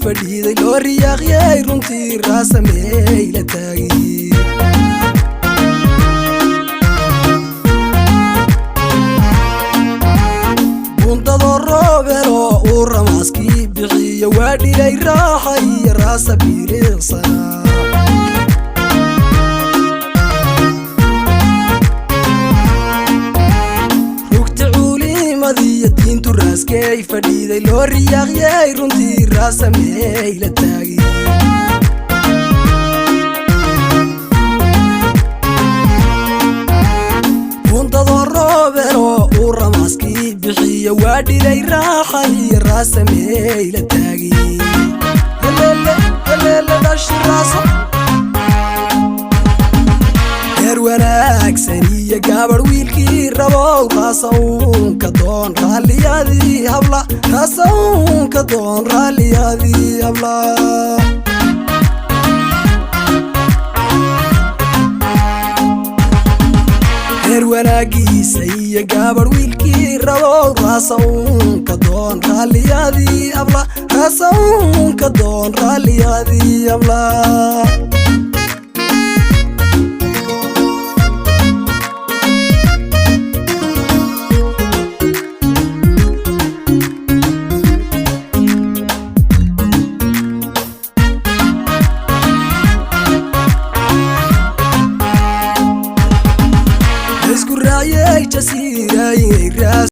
fadhiiday loo riyaaqyay runtii raasamey la taagay buntado roobelo uu ramaaskii bixiyo waa dhigay raaxa iyo raasa biiriqsana diintu raaskay fadhiiday loo riyaaqyay runtii raasamey la taagay buntado roobelo uu ramaaskii bixiyo waa dhigay raaxa iyo raasamey la taagay heleele dhashi raaso wanaagsan iyo gabadh wiilkii rabow raasawnka doon raalliyadii habla raasawnka doon raalliyadii habla heer wanaagiisa iyo gabadh wiilkii rabow raasawnka doon raalliyadii habla raasawnka doon raalliyadii habla اسكو رايك جسيرة